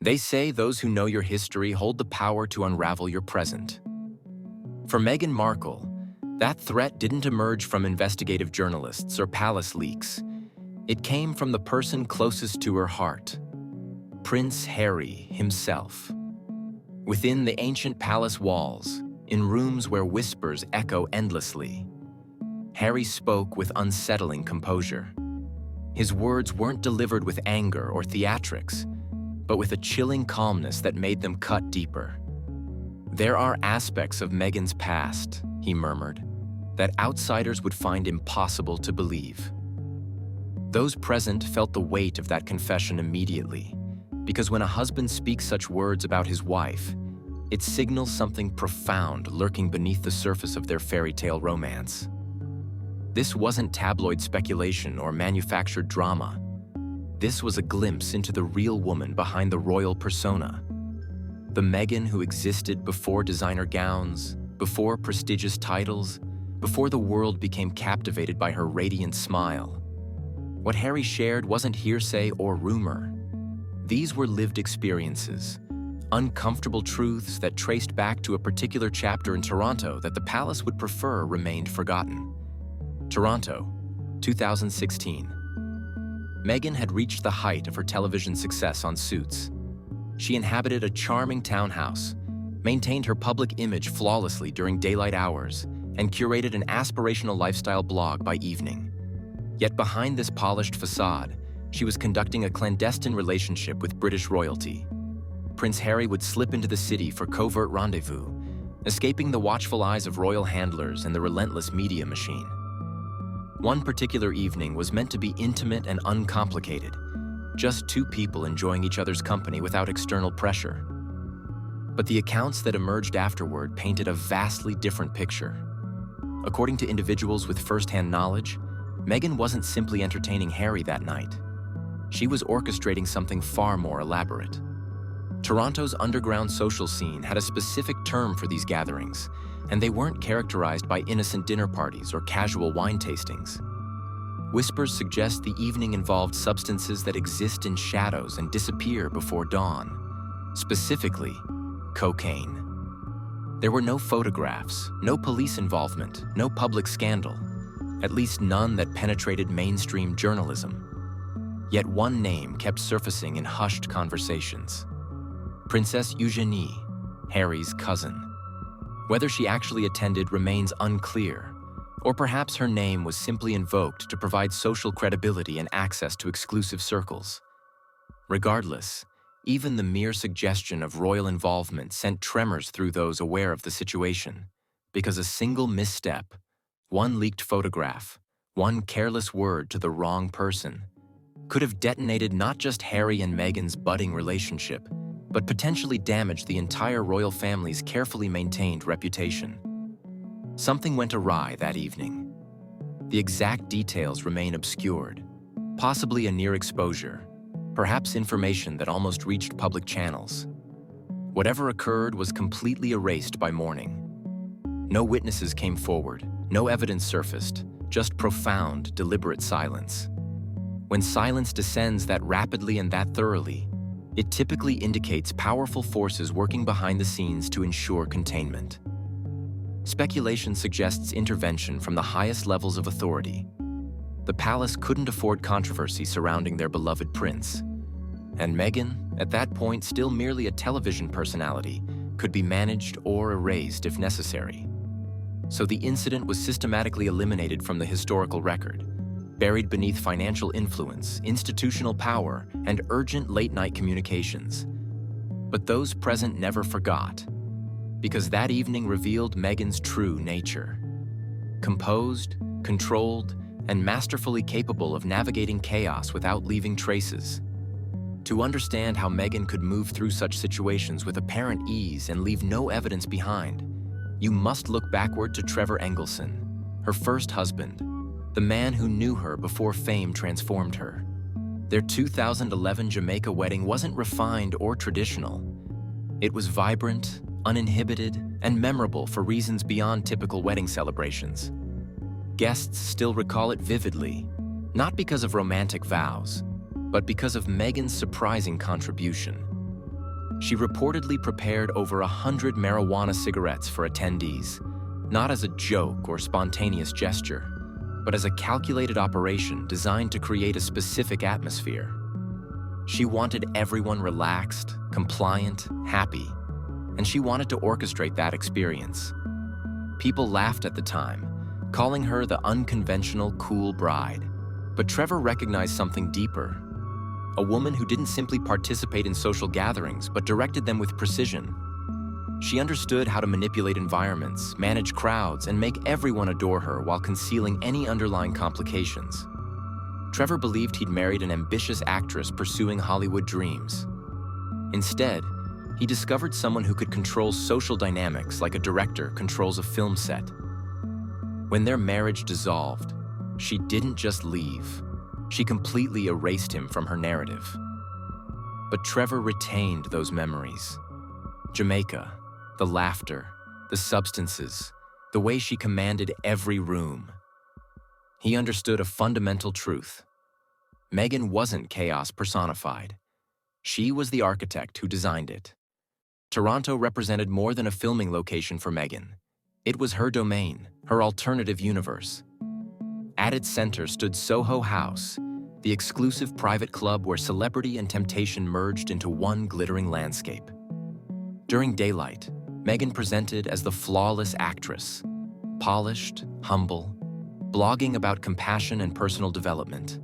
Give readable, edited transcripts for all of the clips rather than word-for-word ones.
They say those who know your history hold the power to unravel your present. For Meghan Markle, that threat didn't emerge from investigative journalists or palace leaks. It came from the person closest to her heart, Prince Harry himself. Within the ancient palace walls, in rooms where whispers echo endlessly, Harry spoke with unsettling composure. His words weren't delivered with anger or theatrics, but with a chilling calmness that made them cut deeper. "There are aspects of Meghan's past," he murmured, "that outsiders would find impossible to believe." Those present felt the weight of that confession immediately, because when a husband speaks such words about his wife, it signals something profound lurking beneath the surface of their fairy tale romance. This wasn't tabloid speculation or manufactured drama. This was a glimpse into the real woman behind the royal persona. The Meghan who existed before designer gowns, before prestigious titles, before the world became captivated by her radiant smile. What Harry shared wasn't hearsay or rumor. These were lived experiences, uncomfortable truths that traced back to a particular chapter in Toronto that the palace would prefer remained forgotten. Toronto, 2016. Meghan had reached the height of her television success on Suits. She inhabited a charming townhouse, maintained her public image flawlessly during daylight hours, and curated an aspirational lifestyle blog by evening. Yet behind this polished facade, she was conducting a clandestine relationship with British royalty. Prince Harry would slip into the city for covert rendezvous, escaping the watchful eyes of royal handlers and the relentless media machine. One particular evening was meant to be intimate and uncomplicated, just two people enjoying each other's company without external pressure. But the accounts that emerged afterward painted a vastly different picture. According to individuals with first-hand knowledge, Meghan wasn't simply entertaining Harry that night. She was orchestrating something far more elaborate. Toronto's underground social scene had a specific term for these gatherings, and they weren't characterized by innocent dinner parties or casual wine tastings. Whispers suggest the evening involved substances that exist in shadows and disappear before dawn, specifically cocaine. There were no photographs, no police involvement, no public scandal, at least none that penetrated mainstream journalism. Yet one name kept surfacing in hushed conversations: Princess Eugenie, Harry's cousin. Whether she actually attended remains unclear, or perhaps her name was simply invoked to provide social credibility and access to exclusive circles. Regardless, even the mere suggestion of royal involvement sent tremors through those aware of the situation, because a single misstep, one leaked photograph, one careless word to the wrong person, could have detonated not just Harry and Meghan's budding relationship, but potentially damaged the entire royal family's carefully maintained reputation. Something went awry that evening. The exact details remain obscured, possibly a near exposure, perhaps information that almost reached public channels. Whatever occurred was completely erased by morning. No witnesses came forward, no evidence surfaced, just profound, deliberate silence. When silence descends that rapidly and that thoroughly, it typically indicates powerful forces working behind the scenes to ensure containment. Speculation suggests intervention from the highest levels of authority. The palace couldn't afford controversy surrounding their beloved prince. And Meghan, at that point still merely a television personality, could be managed or erased if necessary. So the incident was systematically eliminated from the historical record, buried beneath financial influence, institutional power, and urgent late-night communications. But those present never forgot, because that evening revealed Meghan's true nature. Composed, controlled, and masterfully capable of navigating chaos without leaving traces. To understand how Meghan could move through such situations with apparent ease and leave no evidence behind, you must look backward to Trevor Engelson, her first husband, the man who knew her before fame transformed her. Their 2011 Jamaica wedding wasn't refined or traditional. It was vibrant, uninhibited, and memorable for reasons beyond typical wedding celebrations. Guests still recall it vividly, not because of romantic vows, but because of Meghan's surprising contribution. She reportedly prepared over 100 marijuana cigarettes for attendees, not as a joke or spontaneous gesture, but as a calculated operation designed to create a specific atmosphere. She wanted everyone relaxed, compliant, happy, and she wanted to orchestrate that experience. People laughed at the time, calling her the unconventional, cool bride. But Trevor recognized something deeper. A woman who didn't simply participate in social gatherings, but directed them with precision. She understood how to manipulate environments, manage crowds, and make everyone adore her while concealing any underlying complications. Trevor believed he'd married an ambitious actress pursuing Hollywood dreams. Instead, he discovered someone who could control social dynamics like a director controls a film set. When their marriage dissolved, she didn't just leave. She completely erased him from her narrative. But Trevor retained those memories. Jamaica, the laughter, the substances, the way she commanded every room. He understood a fundamental truth. Meghan wasn't chaos personified. She was the architect who designed it. Toronto represented more than a filming location for Meghan. It was her domain, her alternative universe. At its center stood Soho House, the exclusive private club where celebrity and temptation merged into one glittering landscape. During daylight, Meghan presented as the flawless actress, polished, humble, blogging about compassion and personal development.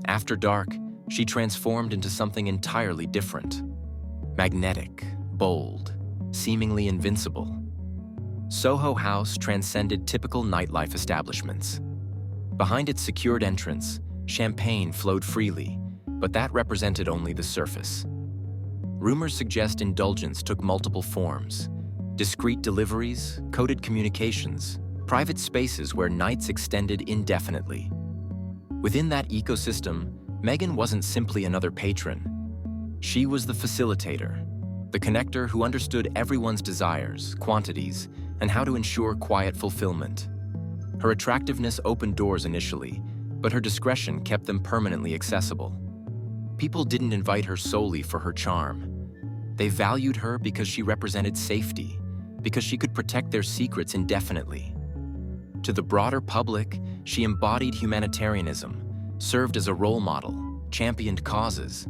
After dark, she transformed into something entirely different. Magnetic, bold, seemingly invincible. Soho House transcended typical nightlife establishments. Behind its secured entrance, champagne flowed freely, but that represented only the surface. Rumors suggest indulgence took multiple forms: discreet deliveries, coded communications, private spaces where nights extended indefinitely. Within that ecosystem, Meghan wasn't simply another patron. She was the facilitator, the connector who understood everyone's desires, quantities, and how to ensure quiet fulfillment. Her attractiveness opened doors initially, but her discretion kept them permanently accessible. People didn't invite her solely for her charm. They valued her because she represented safety, because she could protect their secrets indefinitely. To the broader public, she embodied humanitarianism, served as a role model, championed causes.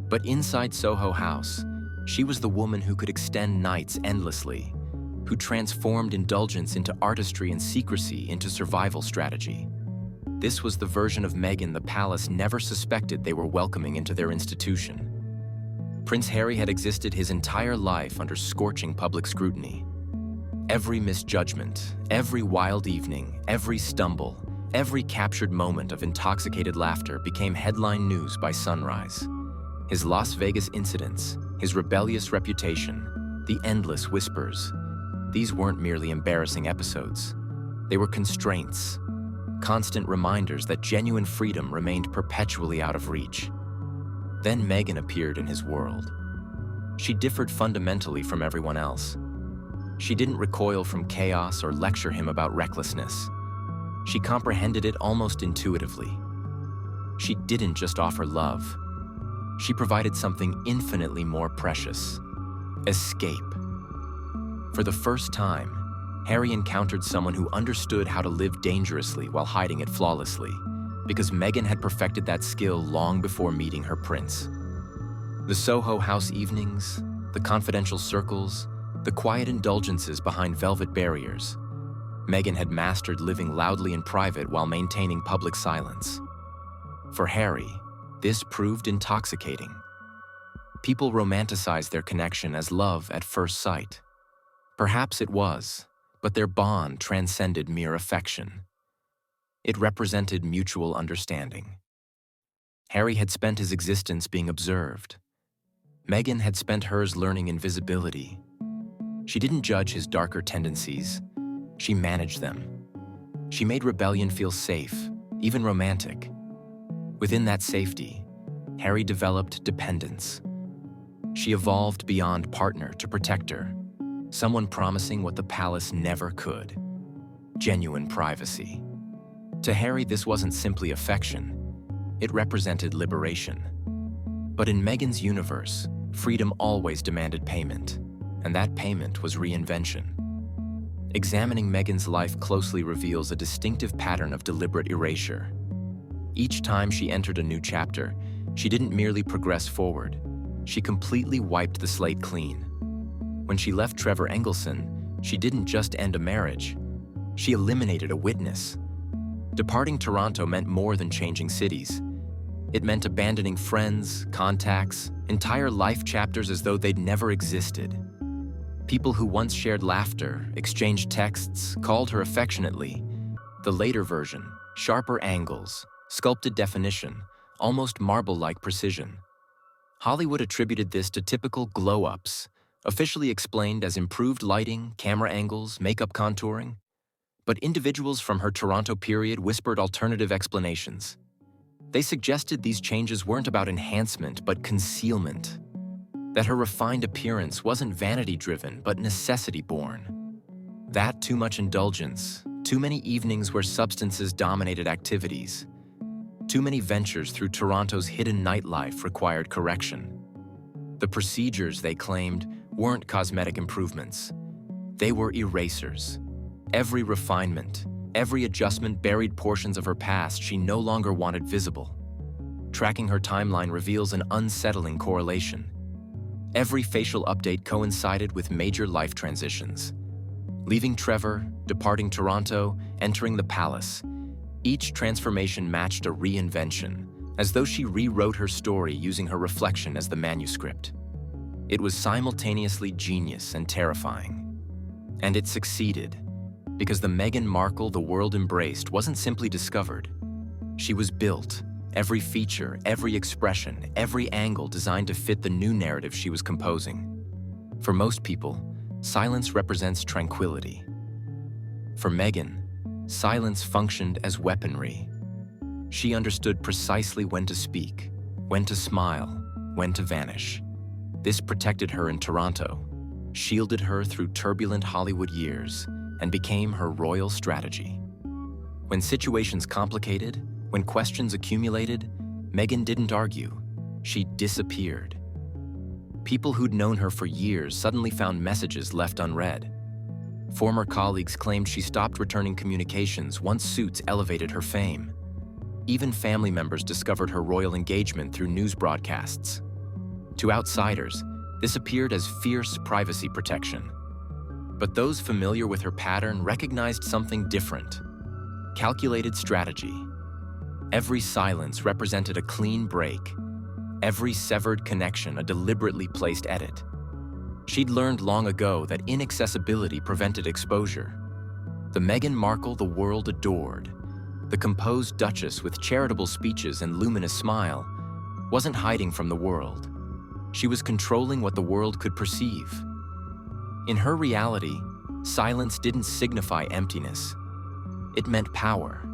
But inside Soho House, she was the woman who could extend nights endlessly, who transformed indulgence into artistry and secrecy into survival strategy. This was the version of Meghan the palace never suspected they were welcoming into their institution. Prince Harry had existed his entire life under scorching public scrutiny. Every misjudgment, every wild evening, every stumble, every captured moment of intoxicated laughter became headline news by sunrise. His Las Vegas incidents, his rebellious reputation, the endless whispers. These weren't merely embarrassing episodes. They were constraints, constant reminders that genuine freedom remained perpetually out of reach. Then Meghan appeared in his world. She differed fundamentally from everyone else. She didn't recoil from chaos or lecture him about recklessness. She comprehended it almost intuitively. She didn't just offer love. She provided something infinitely more precious: escape. For the first time, Harry encountered someone who understood how to live dangerously while hiding it flawlessly, because Meghan had perfected that skill long before meeting her prince. The Soho House evenings, the confidential circles, the quiet indulgences behind velvet barriers. Meghan had mastered living loudly in private while maintaining public silence. For Harry, this proved intoxicating. People romanticized their connection as love at first sight. Perhaps it was, but their bond transcended mere affection. It represented mutual understanding. Harry had spent his existence being observed. Meghan had spent hers learning invisibility. She didn't judge his darker tendencies. She managed them. She made rebellion feel safe, even romantic. Within that safety, Harry developed dependence. She evolved beyond partner to protector, someone promising what the palace never could: genuine privacy. To Harry, this wasn't simply affection. It represented liberation. But in Meghan's universe, freedom always demanded payment, and that payment was reinvention. Examining Meghan's life closely reveals a distinctive pattern of deliberate erasure. Each time she entered a new chapter, she didn't merely progress forward, she completely wiped the slate clean. When she left Trevor Engelson, she didn't just end a marriage, she eliminated a witness. Departing Toronto meant more than changing cities. It meant abandoning friends, contacts, entire life chapters as though they'd never existed. People who once shared laughter, exchanged texts, called her affectionately. The later version, sharper angles, sculpted definition, almost marble-like precision. Hollywood attributed this to typical glow-ups, officially explained as improved lighting, camera angles, makeup contouring. But individuals from her Toronto period whispered alternative explanations. They suggested these changes weren't about enhancement, but concealment. That her refined appearance wasn't vanity-driven, but necessity-born. That too much indulgence, too many evenings where substances dominated activities, too many ventures through Toronto's hidden nightlife required correction. The procedures, they claimed, weren't cosmetic improvements. They were erasers. Every refinement, every adjustment buried portions of her past she no longer wanted visible. Tracking her timeline reveals an unsettling correlation. Every facial update coincided with major life transitions. Leaving Trevor, departing Toronto, entering the palace, each transformation matched a reinvention, as though she rewrote her story using her reflection as the manuscript. It was simultaneously genius and terrifying. And it succeeded, because the Meghan Markle the world embraced wasn't simply discovered. She was built, every feature, every expression, every angle designed to fit the new narrative she was composing. For most people, silence represents tranquility. For Meghan, silence functioned as weaponry. She understood precisely when to speak, when to smile, when to vanish. This protected her in Toronto, shielded her through turbulent Hollywood years, and became her royal strategy. When situations complicated, when questions accumulated, Meghan didn't argue. She disappeared. People who'd known her for years suddenly found messages left unread. Former colleagues claimed she stopped returning communications once suits elevated her fame. Even family members discovered her royal engagement through news broadcasts. To outsiders, this appeared as fierce privacy protection. But those familiar with her pattern recognized something different: calculated strategy. Every silence represented a clean break, every severed connection a deliberately placed edit. She'd learned long ago that inaccessibility prevented exposure. The Meghan Markle the world adored, the composed duchess with charitable speeches and luminous smile, wasn't hiding from the world. She was controlling what the world could perceive. In her reality, silence didn't signify emptiness. It meant power.